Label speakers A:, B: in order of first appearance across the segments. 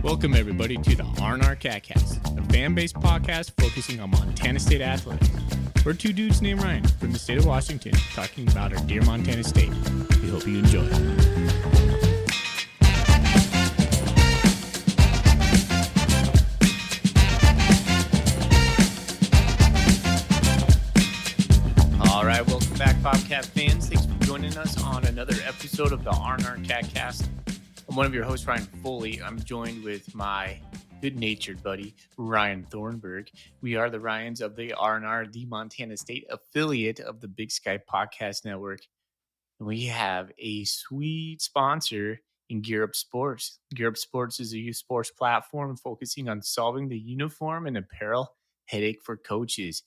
A: Welcome, everybody, to the RnR Catcast, a fan-based podcast focusing on Montana State athletics. We're two dudes named Ryan from the state of Washington talking about our dear Montana State. We hope you enjoy. All right, welcome back, Bobcat fans. Thanks for joining us on another episode of the RnR Catcast. I'm one of your hosts, Ryan Foley. I'm joined with my good-natured buddy, Ryan Thornburg. We are the Ryans of the RnR, the Montana State affiliate of the Big Sky Podcast Network. And we have a sweet sponsor in Gear Up Sports. Gear Up Sports is a youth sports platform focusing on solving the uniform and apparel headache for coaches.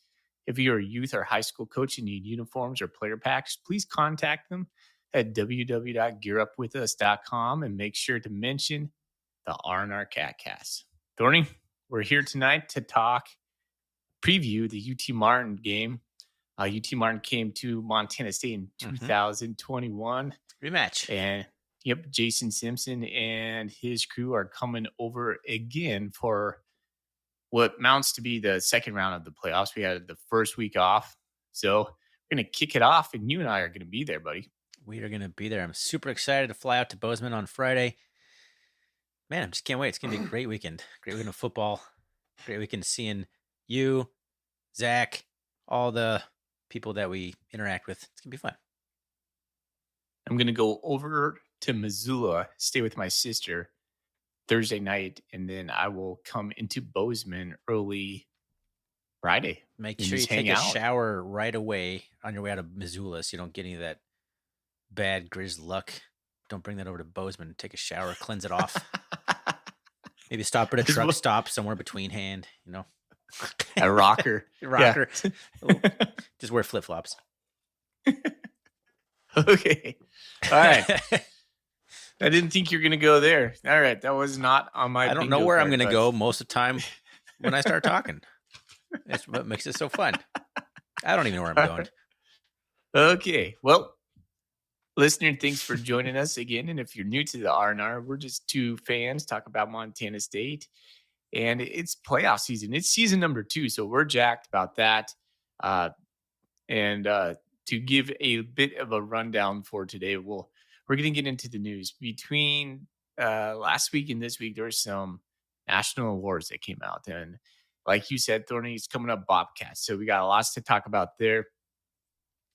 A: If you're a youth or high school coach and need uniforms or player packs, please contact them at www.gearupwithus.com and make sure to mention the RnR Catcast. Thorny, we're here tonight to preview the UT Martin game. UT Martin came to Montana State in 2021.
B: Rematch.
A: And Jason Simpson and his crew are coming over again for what amounts to be the second round of the playoffs. We had the first week off. So we're going to kick it off, and you and I are going to be there, buddy.
B: We are going to be there. I'm super excited to fly out to Bozeman on Friday. Man, I just can't wait. It's going to be a great weekend. Great weekend of football. Great weekend seeing you, Zach, all the people that we interact with. It's going to be fun.
A: I'm going to go over to Missoula, stay with my sister Thursday night, and then I will come into Bozeman early Friday.
B: Make sure you take a shower right away on your way out of Missoula so you don't get any of that bad Grizz luck. Don't bring that over to Bozeman. Take a shower, cleanse it off. Maybe stop at a truck stop somewhere between hand,
A: A rocker.
B: Yeah. Just wear flip-flops.
A: Okay. All right. I didn't think you were going to go there. All right. That was not on my
B: I don't know where I'm going to go most of the time when I start talking. That's what makes it so fun. I don't even know where I'm going.
A: Okay. Well, listener, thanks for joining us again. And if you're new to the RnR, we're just two fans talk about Montana State. And it's playoff season. It's season number 2. So we're jacked about that. And to give a bit of a rundown for today, we're going to get into the news. Between last week and this week, there were some national awards that came out. And like you said, Thorny, it's coming up Bobcat. So we got lots to talk about there.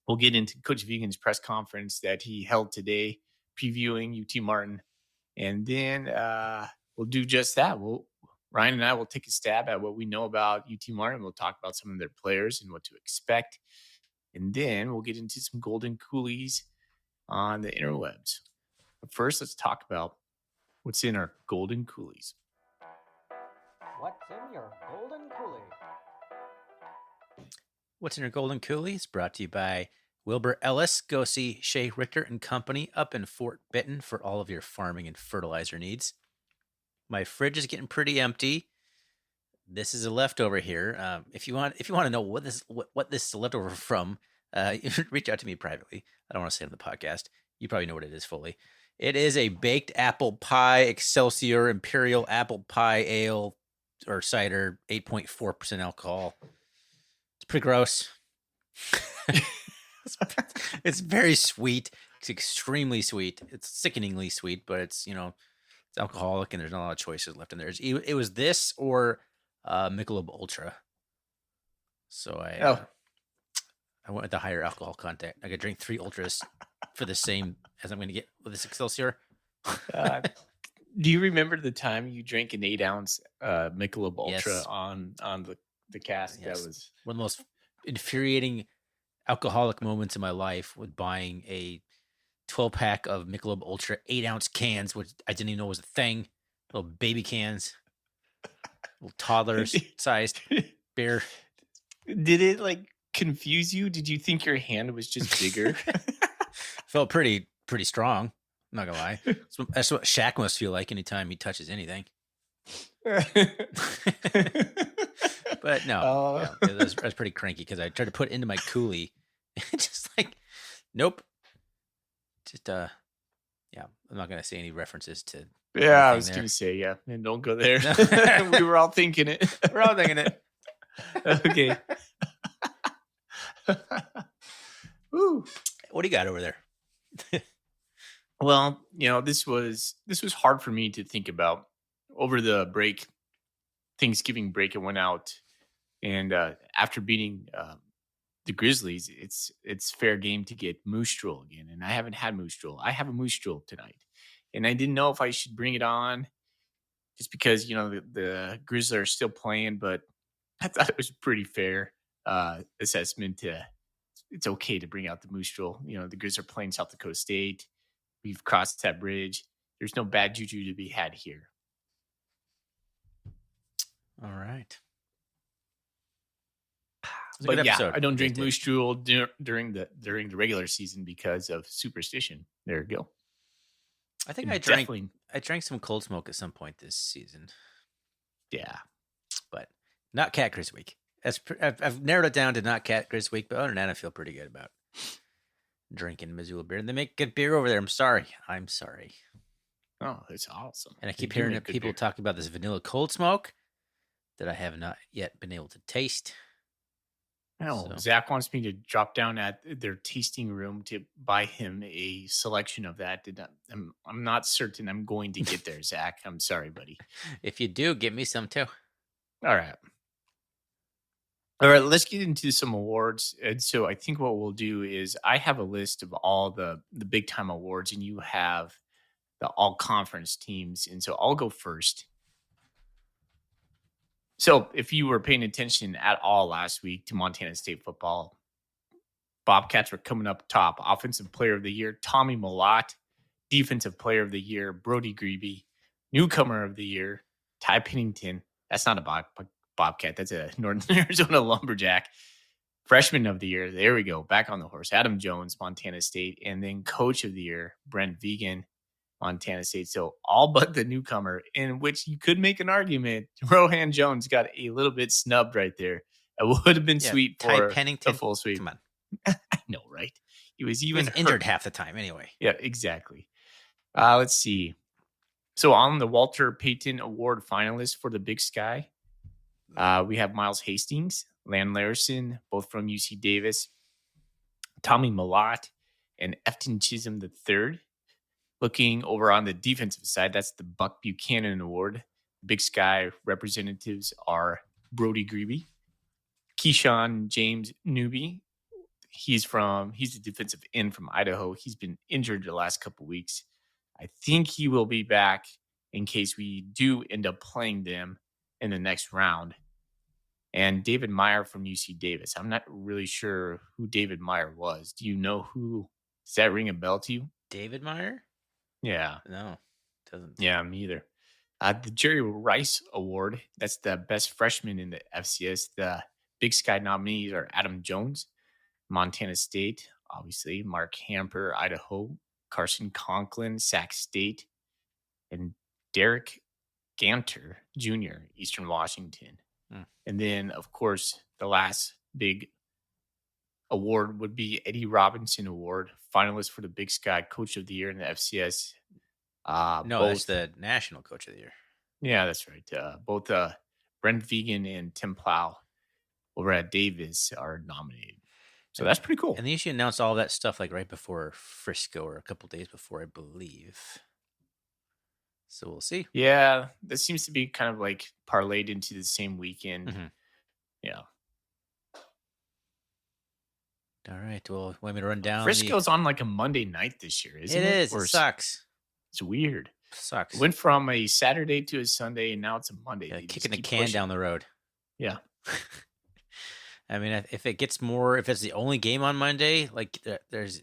A: We'll get into Coach Vigen's press conference that he held today, previewing UT Martin. And then we'll do just that. Ryan and I will take a stab at what we know about UT Martin. We'll talk about some of their players and what to expect. And then we'll get into some golden coolies on the interwebs. But first, let's talk about what's in our golden coolies.
C: What's in your golden coolie?
B: What's in your golden coolie is brought to you by Wilbur Ellis. Go see Shea Richter and Company up in Fort Benton for all of your farming and fertilizer needs. My fridge is getting pretty empty. This is a leftover here. If you want to know what this is a leftover from, reach out to me privately. I don't want to say it on the podcast. You probably know what it is fully. It is a baked apple pie Excelsior Imperial Apple Pie Ale or cider, 8.4% alcohol. It's pretty gross. It's very sweet. It's extremely sweet. It's sickeningly sweet, but it's alcoholic and there's not a lot of choices left in there. It was this or Michelob Ultra. So I went with the higher alcohol content. I could drink 3 Ultras for the same as I'm going to get with this Excelsior.
A: Do you remember the time you drank an 8-ounce Michelob Ultra
B: Yes.
A: on the cask?
B: Yes.
A: That was
B: one of the most infuriating alcoholic moments in my life, with buying a 12-pack of Michelob Ultra 8-ounce cans, which I didn't even know was a thing. Little baby cans, little toddler-sized beer.
A: Did it confuse you? Did you think your hand was just bigger?
B: Felt pretty strong. I'm not gonna lie. That's what Shaq must feel like anytime he touches anything. But no, I was pretty cranky because I tried to put it into my coolie. Just nope. Just I'm not gonna say any references to
A: Yeah, I
B: thing
A: was
B: there.
A: going to say, yeah. And don't go there.
B: No.
A: We were all thinking it.
B: We're all thinking it.
A: Okay. Woo.
B: What do you got over there?
A: Well, this was hard for me to think about over the break, Thanksgiving break. I went out, and after beating the Grizzlies, it's fair game to get Moose Drool again, and I haven't had Moose Drool. I have a Moose Drool tonight, and I didn't know if I should bring it on just because the Grizzlies are still playing, but I thought it was a pretty fair assessment. It's okay to bring out the Moose Drool. The Grizzlies are playing South Dakota State. We've crossed that bridge. There's no bad juju to be had here.
B: All right.
A: But yeah, I don't drink Moose Drool during the regular season because of superstition. There you go.
B: I think I drank some Cold Smoke at some point this season.
A: Yeah,
B: but not Cat Grizz Week. I've narrowed it down to not Cat Grizz Week, but other than that, I feel pretty good about drinking Missoula beer. And they make good beer over there. I'm sorry.
A: Oh, that's awesome.
B: And I keep hearing people talking about this vanilla Cold Smoke that I have not yet been able to taste.
A: No, so Zach wants me to drop down at their tasting room to buy him a selection of that. I'm not certain I'm going to get there, Zach. I'm sorry, buddy.
B: If you do, give me some too.
A: All right. Let's get into some awards. And so I think what we'll do is I have a list of all the big time awards, and you have the all conference teams. And so I'll go first. So if you were paying attention at all last week to Montana State football, Bobcats were coming up top. Offensive Player of the Year, Tommy Malott. Defensive Player of the Year, Brody Grebe. Newcomer of the Year, Ty Pennington. That's not a Bobcat. That's a Northern Arizona Lumberjack. Freshman of the Year, there we go. Back on the horse. Adam Jones, Montana State. And then Coach of the Year, Brent Vegan, Montana State. So all but the newcomer, in which you could make an argument. Rohan Jones got a little bit snubbed right there. It would have been sweet for
B: Pennington,
A: a full sweep.
B: Come on.
A: I know, right? He was
B: injured half the time anyway.
A: Yeah, exactly. Let's see. So on the Walter Payton Award finalists for the Big Sky, we have Miles Hastings, Lan Larson, both from UC Davis, Tommy Malott, and Efton Chisholm III. Looking over on the defensive side, that's the Buck Buchanan Award. Big Sky representatives are Brody Grebe, Keyshawn James Newby. He's the defensive end from Idaho. He's been injured the last couple weeks. I think he will be back in case we do end up playing them in the next round. And David Meyer from UC Davis. I'm not really sure who David Meyer was. Do you know who? Does that ring a bell to you?
B: David Meyer?
A: Yeah.
B: No, doesn't.
A: Yeah, me either. The Jerry Rice Award, that's the best freshman in the FCS. The Big Sky nominees are Adam Jones, Montana State, obviously, Mark Hamper, Idaho, Carson Conklin, Sac State, and Derek Ganter Jr., Eastern Washington. And then, of course, the last big award would be Eddie Robinson Award, finalist for the Big Sky Coach of the Year in the FCS.
B: That's the National Coach of the Year.
A: Yeah, that's right. Both Brent Vegan and Tim Plow over at Davis are nominated. So that's pretty cool.
B: And they usually announce all that stuff like right before Frisco or a couple days before, I believe. So we'll see.
A: Yeah, that seems to be kind of like parlayed into the same weekend.
B: Mm-hmm.
A: Yeah.
B: All right. Well, want me to run down?
A: Frisco's on like a Monday night this year, isn't it?
B: It is. It sucks.
A: It's weird.
B: Sucks.
A: It went from a Saturday to a Sunday, and now it's a Monday.
B: Yeah, kicking the can down the road.
A: Yeah.
B: I mean, if it gets more, if it's the only game on Monday, like is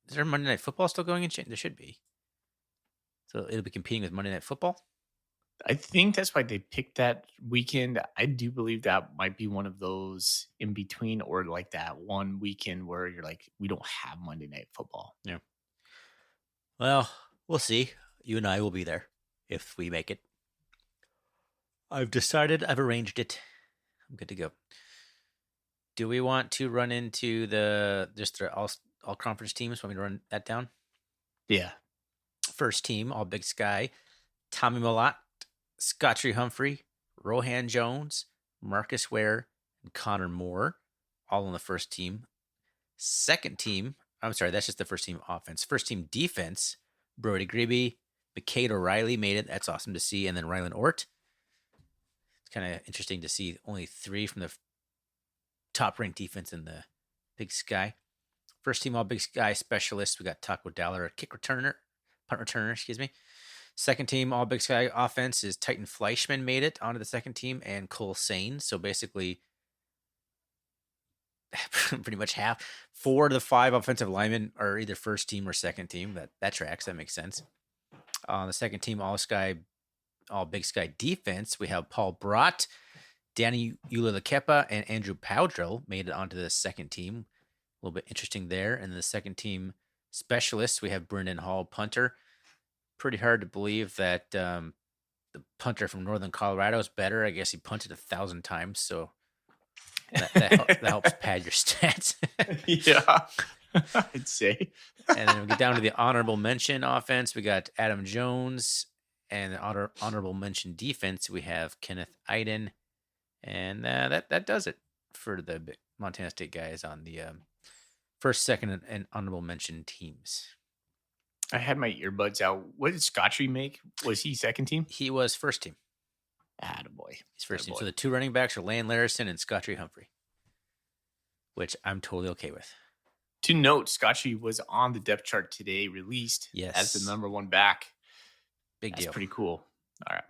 B: there Monday Night Football still going in? There should be. So it'll be competing with Monday Night Football?
A: I think that's why they picked that weekend. I do believe that might be one of those in between, or like that one weekend where you're like, we don't have Monday Night Football.
B: Yeah. Well, we'll see. You and I will be there if we make it. I've arranged it. I'm good to go. Do we want to run into the all conference teams? Want me to run that down?
A: Yeah.
B: First team, all Big Sky. Tommy Millott, Scottree Humphrey, Rohan Jones, Marcus Ware, and Connor Moore, all on the first team. Second team, I'm sorry, that's just the first team offense. First team defense, Brody Grebe, McCade O'Reilly made it. That's awesome to see. And then Rylan Ort. It's kind of interesting to see only 3 from the top-ranked defense in the Big Sky. First team All Big Sky specialists, we got Taco Dollar, punt returner, excuse me. Second team All Big Sky offense is Titan Fleischman made it onto the second team, and Cole Sane. So basically, pretty much 4 of the 5 offensive linemen are either first team or second team. That tracks. That makes sense. On the second team All Big Sky defense, we have Paul Brott, Danny Ulalakepa, and Andrew Powdrill made it onto the second team. A little bit interesting there. And the second team specialists, we have Brendan Hall, punter. Pretty hard to believe that the punter from Northern Colorado is better. I guess he punted 1,000 times, so that helps pad your stats.
A: Yeah, I'd say.
B: And then we get down to the honorable mention offense. We got Adam Jones, and the honorable mention defense, we have Kenneth Iden. And that does it for the Montana State guys on the first, second, and honorable mention teams.
A: I had my earbuds out. What did Scottree make? Was he second team?
B: He was first team.
A: Attaboy.
B: He's first team.
A: Attaboy.
B: So the 2 running backs are Lan Larison and Scottree Humphrey, which I'm totally okay with.
A: To note, Scottree was on the depth chart today, released as the number 1 back.
B: Big deal.
A: That's pretty cool. All right.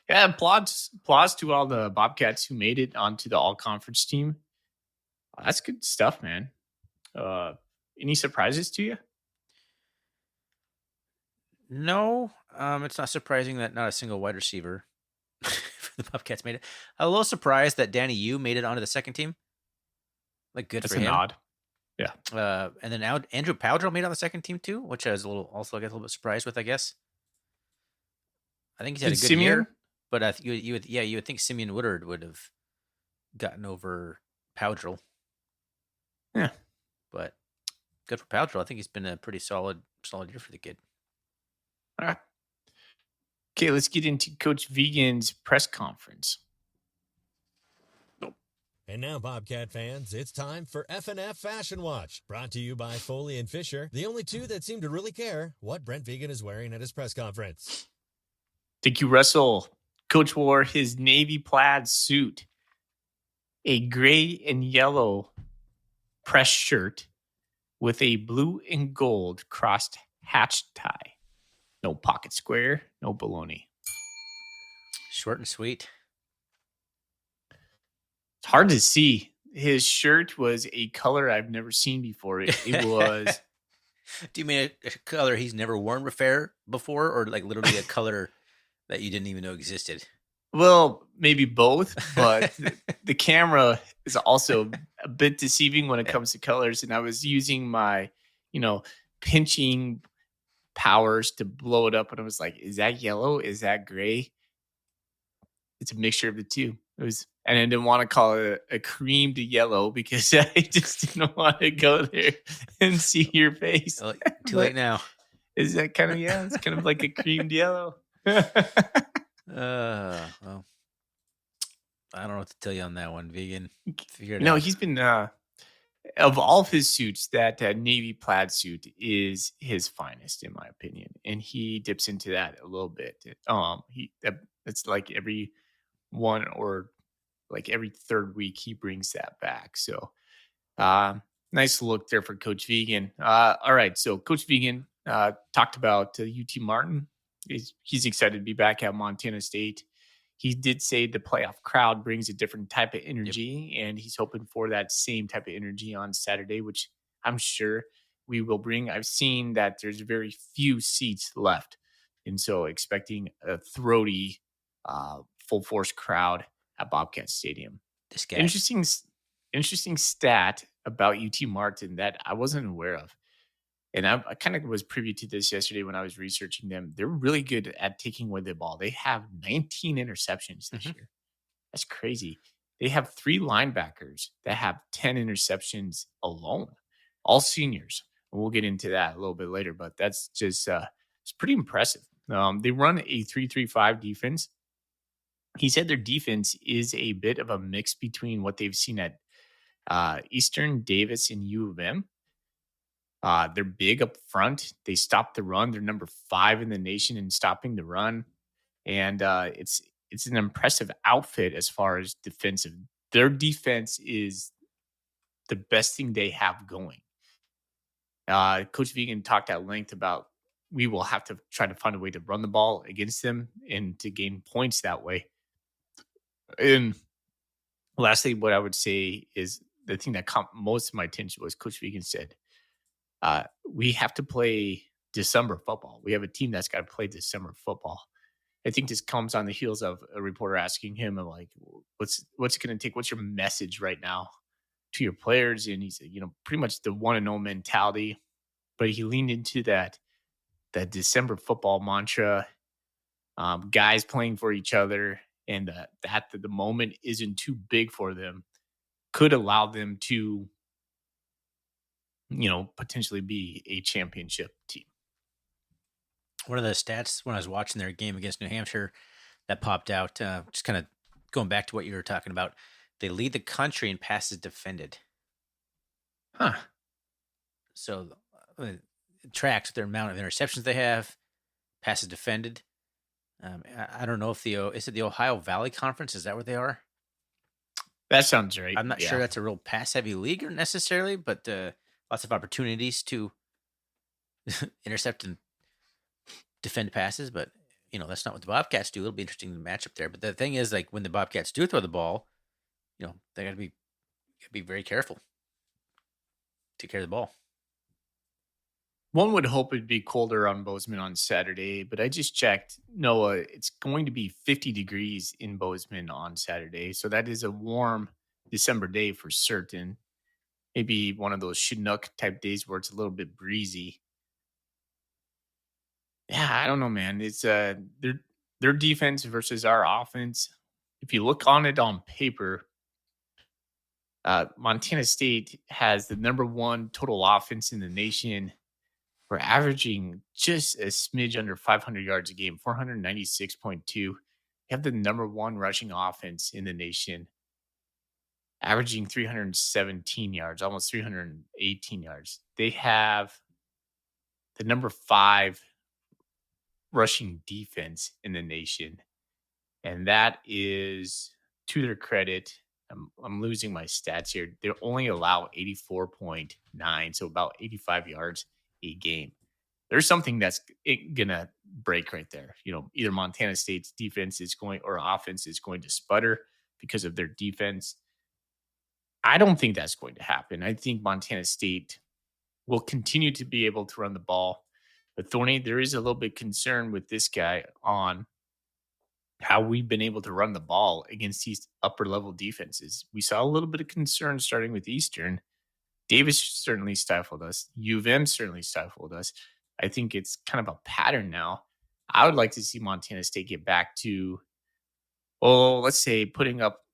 A: Yeah, applause to all the Bobcats who made it onto the all-conference team. That's good stuff, man. Any surprises to you?
B: No, it's not surprising that not a single wide receiver for the Bobcats made it. I'm a little surprised that Danny Yu made it onto the second team. Like, good
A: That's
B: for him.
A: That's an odd. Yeah.
B: And then now Andrew Powdrill made it on the second team too, which I was a little bit surprised with, I guess. I think he's had a good year, but you would think Simeon Woodard would have gotten over Powdrill.
A: Yeah.
B: But good for Powdrill. I think he's been a pretty solid year for the kid.
A: All right. Okay, let's get into Coach Vegan's press conference.
D: And now, Bobcat fans, it's time for F&F Fashion Watch, brought to you by Foley and Fisher, the only 2 that seem to really care what Brent Vegan is wearing at his press conference.
A: Thank you, Russell. Coach wore his navy plaid suit, a gray and yellow press shirt with a blue and gold crossed hatch tie. No pocket square, no baloney.
B: Short and sweet.
A: It's hard to see. His shirt was a color I've never seen before. It was.
B: Do you mean a color he's never worn before, or like literally a color that you didn't even know existed?
A: Well, maybe both, but the camera is also a bit deceiving when it comes to colors. And I was using my, pinching powers to blow it up. And I was like, is that yellow? Is that gray? It's a mixture of the 2. And I didn't want to call it a creamed yellow because I just didn't want to go there and see your face.
B: Well, too late now.
A: Is that kind of, it's kind of like a creamed yellow.
B: Well, I don't know what to tell you on that one, Vegan.
A: No, he's been, of all of his suits, that navy plaid suit is his finest, in my opinion. And he dips into that a little bit. It's like every 1 or like every 3rd week he brings that back. So nice look there for Coach Vegan. All right, so Coach Vegan talked about UT Martin. He's excited to be back at Montana State. He did say the playoff crowd brings a different type of energy, and he's hoping for that same type of energy on Saturday, which I'm sure we will bring. I've seen that there's very few seats left, and so expecting a throaty, full force crowd at Bobcat Stadium.
B: This guy.
A: Interesting stat about UT Martin that I wasn't aware of. And I kind of was privy to this yesterday when I was researching them. They're really good at taking away the ball. They have 19 interceptions this year. That's crazy. They have 3 linebackers that have 10 interceptions alone, all seniors. And we'll get into that a little bit later, but that's just it's pretty impressive. They run a 3-3-5 defense. He said their defense is a bit of a mix between what they've seen at Eastern, Davis, and U of M. They're big up front. They stop the run. They're number 5 in the nation in stopping the run, and it's an impressive outfit as far as defensive. Their defense is the best thing they have going. Coach Vegan talked at length about we will have to try to find a way to run the ball against them and to gain points that way. And lastly, what I would say is the thing that caught most of my attention was Coach Vegan said, we have to play December football. We have a team that's got to play December football. I think this comes on the heels of a reporter asking him, like, what's it going to take? What's your message right now to your players? And he said, pretty much the want to know mentality. But he leaned into that December football mantra, guys playing for each other, and that the moment isn't too big for them could allow them to, potentially be a championship team.
B: One of the stats when I was watching their game against New Hampshire that popped out, just kind of going back to what you were talking about, they lead the country in passes defended.
A: Huh.
B: So it tracks their amount of interceptions they have, passes defended. I don't know if is it the Ohio Valley Conference? Is that where they are?
A: That sounds right.
B: I'm not sure that's a real pass-heavy league necessarily, but lots of opportunities to intercept and defend passes. But that's not what the Bobcats do. It'll be interesting to match up there. But the thing is, like when the Bobcats do throw the ball, they got to be very careful. Take care of the ball.
A: One would hope it'd be colder on Bozeman on Saturday, but I just checked. Noah, it's going to be 50 degrees in Bozeman on Saturday. So that is a warm December day for certain. Maybe one of those Chinook type days where it's a little bit breezy. Yeah, I don't know, man. It's their defense versus our offense. If you look on it on paper, Montana State has the number 1 total offense in the nation. We're averaging just a smidge under 500 yards a game, 496.2. We have the number 1 rushing offense in the nation, averaging 317 yards, almost 318 yards. They have the number 5 rushing defense in the nation, and that is, to their credit, I'm losing my stats here. They only allow 84.9, so about 85 yards a game. There's something that's gonna break right there. Either Montana State's defense is going or offense is going to sputter because of their defense. I don't think that's going to happen. I think Montana State will continue to be able to run the ball. But Thorny, there is a little bit concern with this guy on how we've been able to run the ball against these upper level defenses. We saw a little bit of concern starting with Eastern. Davis certainly stifled us. U of M certainly stifled us. I think it's kind of a pattern now. I would like to see Montana State get back to, let's say putting up,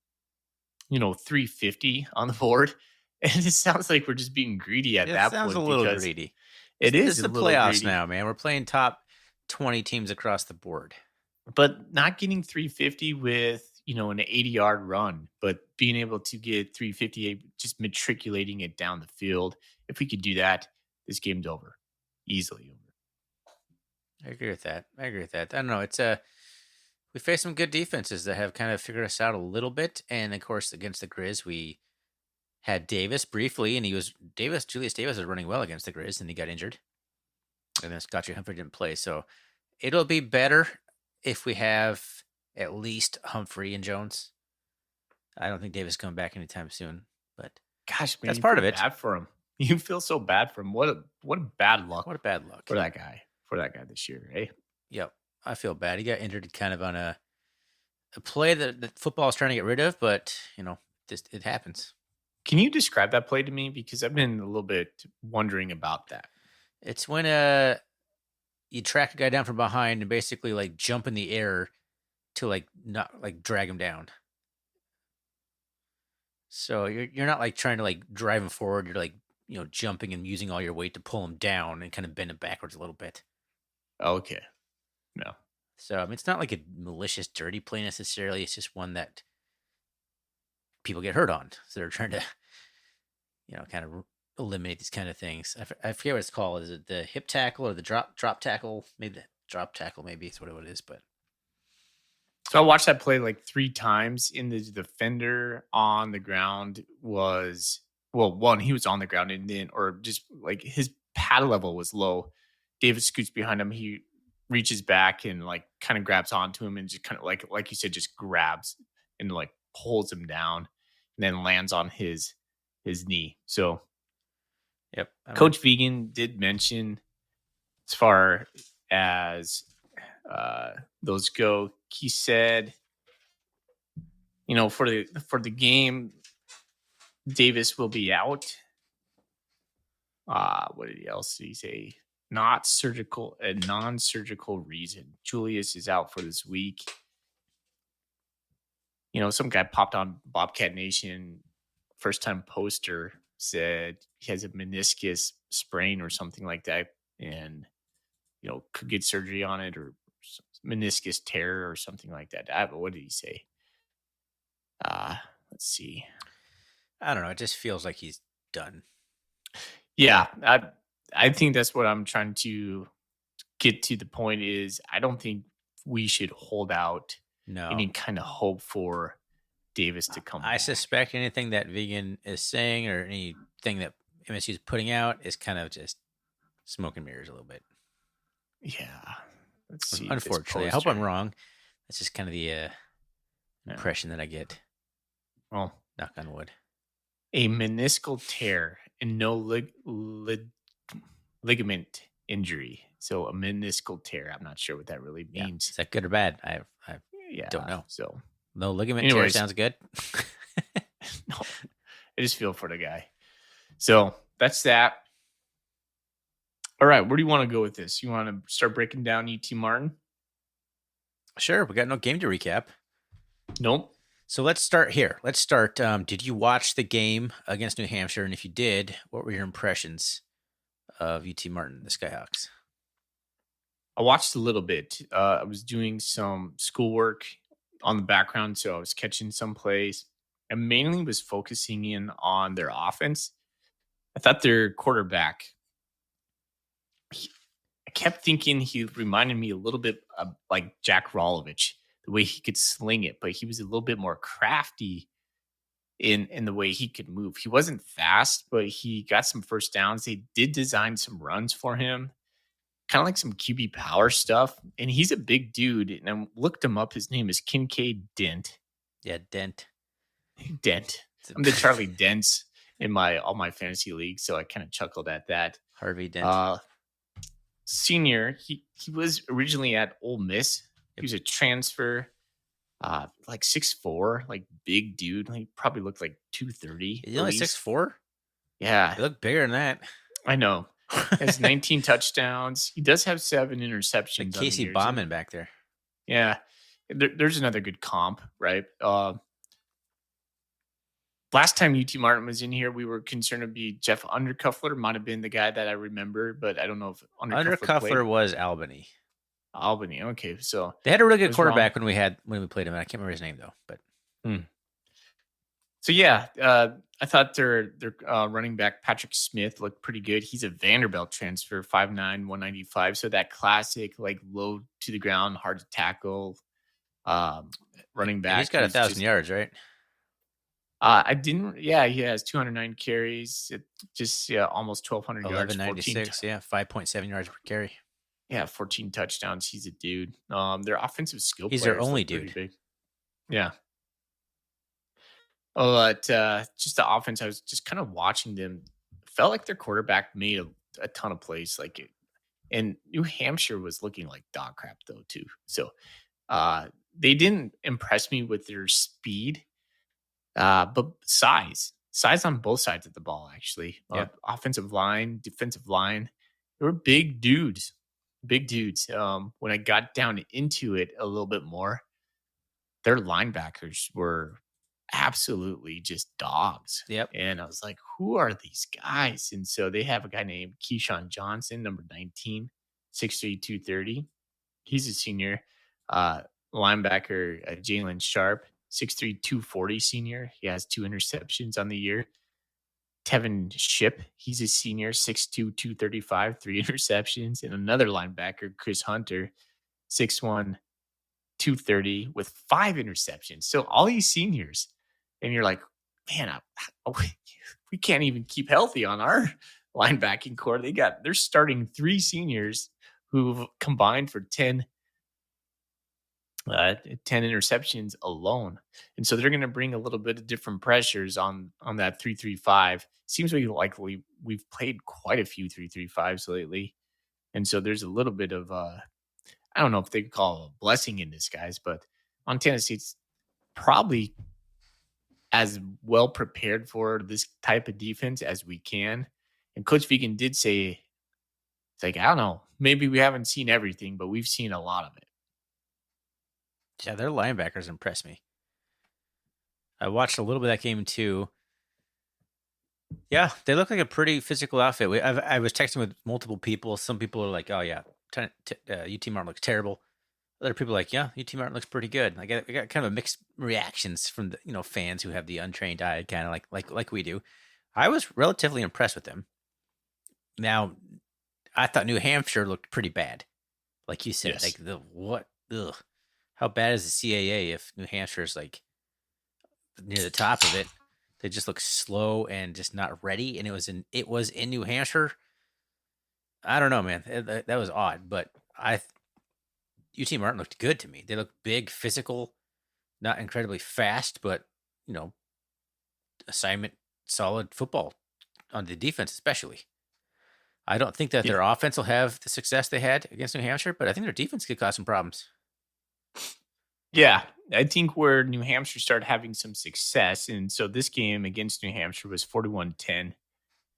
A: 350 on the board. And it sounds like we're just being greedy at that point.
B: It sounds a little greedy.
A: It is
B: the playoffs now, man. We're playing top 20 teams across the board.
A: But not getting 350 with, an 80-yard run, but being able to get 358, just matriculating it down the field. If we could do that, this game's over. Easily over.
B: I agree with that. I don't know. It's we faced some good defenses that have kind of figured us out a little bit. And of course, against the Grizz, we had Davis briefly, and Julius Davis was running well against the Grizz, and he got injured. And then Scotty Humphrey didn't play. So it'll be better if we have at least Humphrey and Jones. I don't think Davis coming back anytime soon, but
A: gosh, man,
B: that's part of it.
A: Bad for him. You feel so bad for him. What a bad luck.
B: What a bad luck
A: for that guy. For that guy this year, eh?
B: Yep, I feel bad. He got injured kind of on a play that football is trying to get rid of, but it happens.
A: Can you describe that play to me? Because I've been a little bit wondering about that.
B: It's when you track a guy down from behind and basically like jump in the air to like not like drag him down. So you're not like trying to like drive him forward. You're like jumping and using all your weight to pull him down and kind of bend him backwards a little bit.
A: Okay. No.
B: So, I mean, it's not like a malicious, dirty play necessarily. It's just one that people get hurt on. So they're trying to, kind of eliminate these kind of things. I forget what it's called. Is it the hip tackle or the drop tackle? Maybe the drop tackle, maybe it's what it is. But
A: So I watched that play like 3 times, and the defender on the ground was one, he was on the ground, and then or just like his pad level was low. Davis scoots behind him. He reaches back and like kind of grabs onto him and just kind of like you said, just grabs and like pulls him down and then lands on his knee. So
B: yep,
A: Coach Vegan did mention as far as those go, he said, for the game, Davis will be out. What else did he say? A non-surgical reason. Julius is out for this week. Some guy popped on Bobcat Nation, first time poster, said he has a meniscus sprain or something like that, and could get surgery on it, or meniscus tear or something like that. What did he say? Let's see.
B: I don't know. It just feels like he's done.
A: Yeah, I think that's what I'm trying to get to. The point is, I don't think we should hold out any kind of hope for Davis to come back.
B: Suspect anything that Vegan is saying or anything that MSU is putting out is kind of just smoke and mirrors a little bit.
A: Yeah. Let's see.
B: Unfortunately, I hope I'm wrong. That's just kind of the impression that I get.
A: Well,
B: knock on wood.
A: A meniscal tear and no ligament injury. So a meniscal tear. I'm not sure what that really means.
B: Yeah. Is that good or bad? I don't know.
A: So
B: no ligament tear sounds good.
A: No, I just feel for the guy. So that's that. All right, where do you want to go with this? You want to start breaking down UT Martin?
B: Sure. We got no game to recap.
A: Nope.
B: So let's start here. Did you watch the game against New Hampshire? And if you did, what were your impressions of UT Martin, the Skyhawks?
A: I watched a little bit. I was doing some schoolwork on the background, so I was catching some plays. I mainly was focusing in on their offense. I thought their quarterback, I kept thinking he reminded me a little bit of like Jack Rolovich, the way he could sling it, but he was a little bit more crafty in the way he could move. He wasn't fast, but he got some first downs. They did design some runs for him, kind of like some QB power stuff. And he's a big dude. And I looked him up. His name is Kincaid Dent.
B: Yeah, Dent.
A: I'm the Charlie Dents in all my fantasy leagues, so I kind of chuckled at that.
B: Harvey Dent.
A: Senior, he was originally at Ole Miss. He was a transfer, like 6'4", like big dude. He probably looked like 230.
B: Is he only 6'4"?
A: Yeah.
B: He looked bigger than that.
A: I know. He has 19 touchdowns. He does have 7 interceptions.
B: Like Casey Bauman back there.
A: Yeah. There's another good comp, right? Last time UT Martin was in here, we were concerned to be Jeff Undercuffler. Might have been the guy that I remember, but I don't know if
B: Undercuffler was Albany.
A: Okay, so
B: they had a really good quarterback when we played him. I can't remember his name though, but
A: so yeah, I thought their running back Patrick Smith looked pretty good. He's a Vanderbilt transfer, 5'9", 195. So that classic like low to the ground, hard to tackle running back.
B: He's got 1,000 yards, right?
A: He has 209 carries. Almost 1,200 yards.
B: 1196, 5.7 yards per carry.
A: Yeah, 14 touchdowns. He's a dude. Their offensive skill
B: He's their only dude.
A: Big. Yeah. But just the offense, I was just kind of watching them. Felt like their quarterback made a ton of plays. And New Hampshire was looking like dog crap though too. So they didn't impress me with their speed, but size on both sides of the ball actually. Offensive line, defensive line, they were big dudes. When I got down into it a little bit more, their linebackers were absolutely just dogs.
B: Yep.
A: And I was like, who are these guys? And so they have a guy named Keyshawn Johnson, number 19, 6'3", 230. He's a senior. Uh, Linebacker Jalen Sharp, 6'3", 240 senior. He has 2 interceptions on the year. Tevin Ship, he's a senior, 6'2", 235, 3 interceptions. And another linebacker, Chris Hunter, 6'1", 230 with 5 interceptions. So all these seniors, and you're like, man, we can't even keep healthy on our linebacking core. They're starting 3 seniors who've combined for 10 interceptions alone. And so they're going to bring a little bit of different pressures on that 3-3-5. Seems like we've played quite a few 3-3-5s lately. And so there's a little bit of I don't know if they could call it a blessing in disguise, but Montana State's probably as well prepared for this type of defense as we can. And Coach Vegan did say, it's like, I don't know, maybe we haven't seen everything, but we've seen a lot of it.
B: Yeah, their linebackers impressed me. I watched a little bit of that game too. Yeah, they look like a pretty physical outfit. I was texting with multiple people. Some people are like, "Oh yeah, UT Martin looks terrible." Other people are like, "Yeah, UT Martin looks pretty good." I got kind of a mixed reactions from the fans who have the untrained eye, kind of like we do. I was relatively impressed with them. Now, I thought New Hampshire looked pretty bad, like you said.
A: Yes.
B: Like the what? Ugh. How bad is the CAA if New Hampshire is like near the top of it? They just look slow and just not ready. And it was in New Hampshire. I don't know, man. That was odd, but UT Martin looked good to me. They looked big, physical, not incredibly fast, but assignment solid football on the defense, especially. I don't think that their offense will have the success they had against New Hampshire, but I think their defense could cause some problems.
A: Yeah, I think where New Hampshire started having some success, and so this game against New Hampshire was 41-10.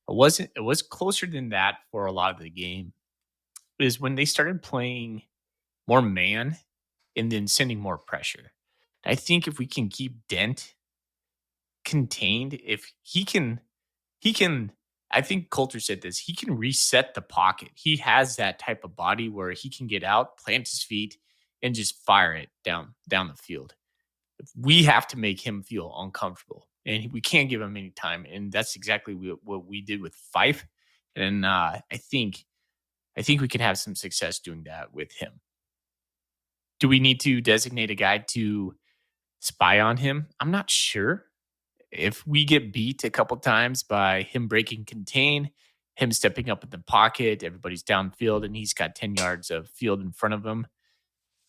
A: It was closer than that for a lot of the game, is when they started playing more man and then sending more pressure. I think if we can keep Dent contained, if he can, I think Coulter said this, he can reset the pocket. He has that type of body where he can get out, plant his feet, and just fire it down the field. We have to make him feel uncomfortable, and we can't give him any time. And that's exactly what we did with Fife. And I think we can have some success doing that with him. Do we need to designate a guy to spy on him? I'm not sure. If we get beat a couple times by him breaking contain, him stepping up in the pocket, everybody's downfield, and he's got 10 yards of field in front of him,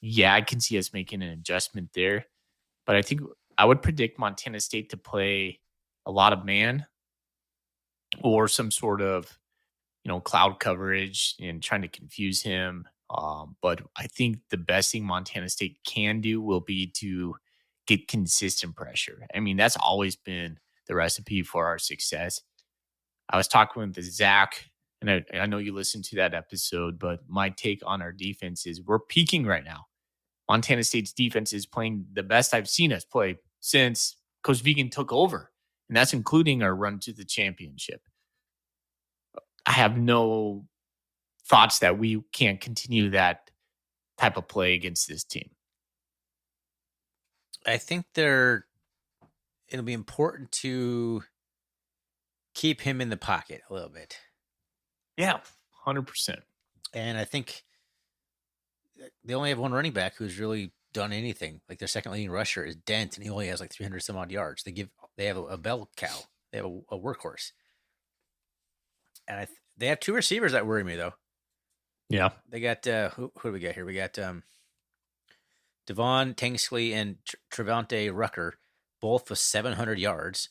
A: yeah, I can see us making an adjustment there. But I think I would predict Montana State to play a lot of man or some sort of, cloud coverage and trying to confuse him. But I think the best thing Montana State can do will be to get consistent pressure. I mean, that's always been the recipe for our success. I was talking with Zach, and I know you listened to that episode, but my take on our defense is we're peaking right now. Montana State's defense is playing the best I've seen us play since Coach Vegan took over, and that's including our run to the championship. I have no thoughts that we can't continue that type of play against this team.
B: I think it'll be important to keep him in the pocket a little bit.
A: Yeah, 100%.
B: And I think they only have one running back who's really done anything. Like their second leading rusher is Dent, and he only has like 300 some odd yards. They have a bell cow. They have a workhorse. And they have 2 receivers that worry me though.
A: Yeah.
B: They got who do we got here? We got Devon Tanksley and Trevante Rucker, both with 700 yards,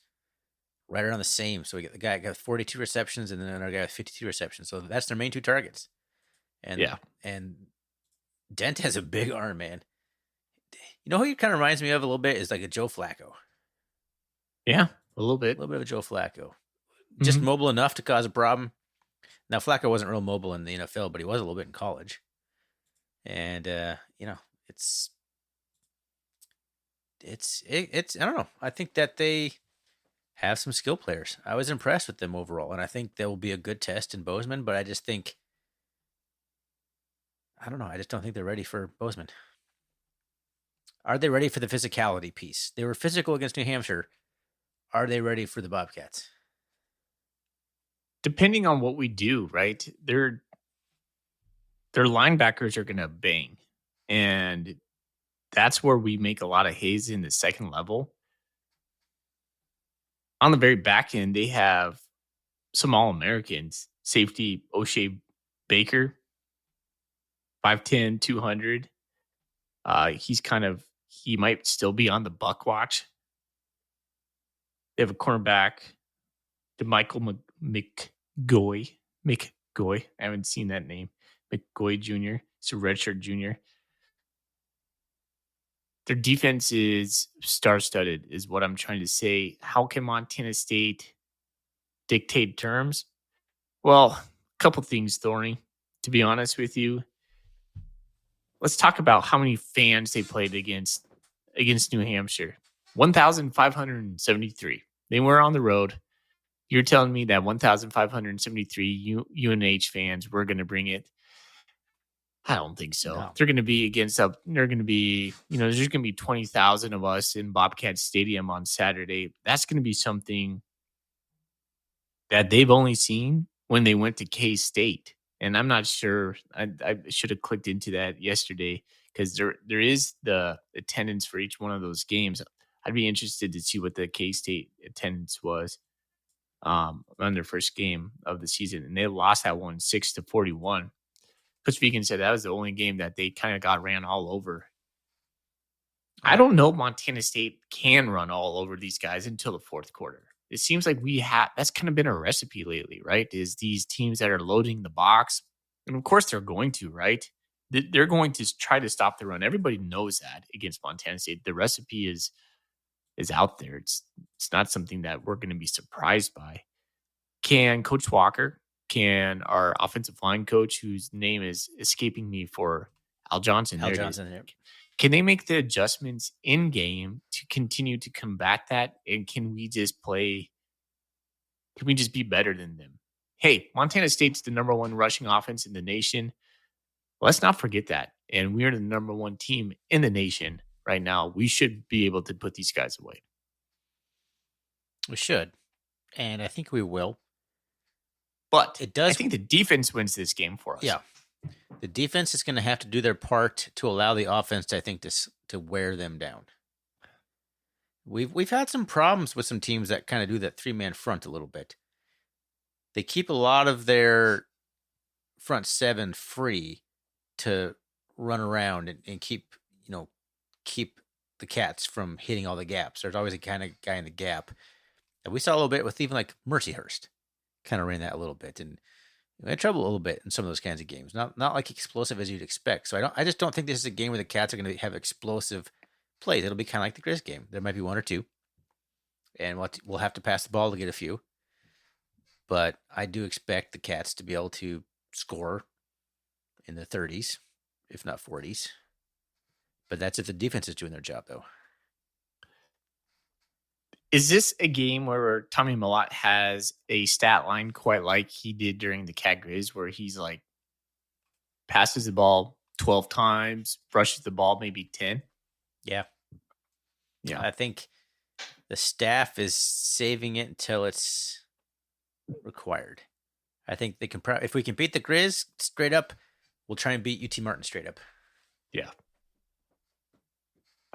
B: right around the same. So we got the guy got 42 receptions, and then another guy with 52 receptions. So that's their main 2 targets. And Dent has a big arm, man. You know who he kind of reminds me of a little bit is like a Joe Flacco.
A: Yeah, a little bit.
B: A little bit of a Joe Flacco. Just mobile enough to cause a problem. Now, Flacco wasn't real mobile in the NFL, but he was a little bit in college. And, it's I don't know. I think that they have some skill players. I was impressed with them overall, and I think there will be a good test in Bozeman, but I just think I don't know. I just don't think they're ready for Bozeman. Are they ready for the physicality piece? They were physical against New Hampshire. Are they ready for the Bobcats?
A: Depending on what we do, right? Their linebackers are going to bang. And that's where we make a lot of haze in the second level. On the very back end, they have some All-Americans. Safety O'Shea Baker, 5'10", 200. He might still be on the Buck watch. They have a cornerback, DeMichael McGoy. I haven't seen that name. McGoy Jr. He's a redshirt junior. Their defense is star-studded, is what I'm trying to say. How can Montana State dictate terms? Well, a couple things, Thorny, to be honest with you. Let's talk about how many fans they played against New Hampshire. 1,573. They were on the road. You're telling me that 1,573 UNH fans were going to bring it? I don't think so.
B: No.
A: They're going to be they're going to be, there's going to be 20,000 of us in Bobcat Stadium on Saturday. That's going to be something that they've only seen when they went to K-State. And I'm not sure. I should have clicked into that yesterday because there is the attendance for each one of those games. I'd be interested to see what the K-State attendance was on their first game of the season. And they lost that one 6-41. Coach Beacon said that was the only game that they kind of got ran all over. I don't know if Montana State can run all over these guys until the fourth quarter. It seems like that's kind of been a recipe lately, right? Is these teams that are loading the box. And of course they're going to, right? They're going to try to stop the run. Everybody knows that against Montana State. The recipe is out there. It's not something that we're going to be surprised by. Can Coach Walker, can our offensive line coach, whose name is escaping me, for Al Johnson. Can they make the adjustments in game to continue to combat that? And can we just be better than them? Hey, Montana State's the number one rushing offense in the nation. Let's not forget that. And we're the number one team in the nation right now. We should be able to put these guys away.
B: We should. And I think we will.
A: But I think the defense wins this game for us.
B: Yeah. The defense is going to have to do their part to allow the offense, I think, to wear them down. We've had some problems with some teams that kind of do that three-man front a little bit. They keep a lot of their front seven free to run around and keep the Cats from hitting all the gaps. There's always a kind of guy in the gap. And we saw a little bit with even like Mercyhurst. Kind of ran that a little bit, and we had trouble a little bit in some of those kinds of games. Not like explosive as you'd expect. So I just don't think this is a game where the Cats are going to have explosive plays. It'll be kind of like the Grizz game. There might be one or two, and we'll have to pass the ball to get a few. But I do expect the Cats to be able to score in the 30s, if not 40s. But that's if the defense is doing their job, though.
A: Is this a game where Tommy Mellott has a stat line quite like he did during the Cat Grizz, where he's like passes the ball 12 times, rushes the ball maybe 10?
B: Yeah. I think the staff is saving it until it's required. I think they can if we can beat the Grizz straight up, we'll try and beat UT Martin straight up.
A: Yeah.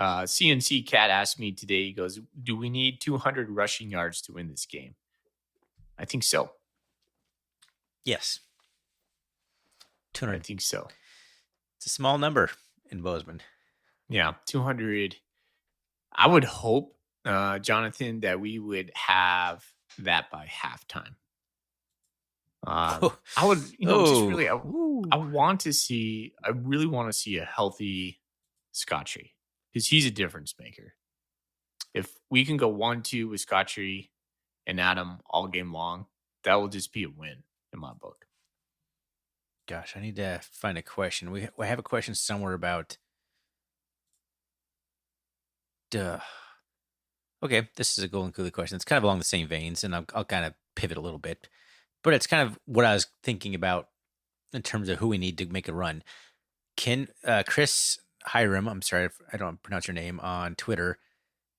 A: CNC Cat asked me today, he goes, do we need 200 rushing yards to win this game? I think so.
B: Yes. 200.
A: I think so.
B: It's a small number in Bozeman.
A: Yeah, 200. I would hope, Jonathan, that we would have that by halftime. I would, just really, I really want to see a healthy Scottree, because he's a difference maker. If we can go 1-2 with Scottree and Adam all game long, that will just be a win in my book.
B: Gosh, I need to find a question. We have a question somewhere about. Okay, this is a Golden Coolie question. It's kind of along the same veins, and I'll kind of pivot a little bit. But it's kind of what I was thinking about in terms of who we need to make a run. Chris Hiram, I'm sorry if I don't pronounce your name, on Twitter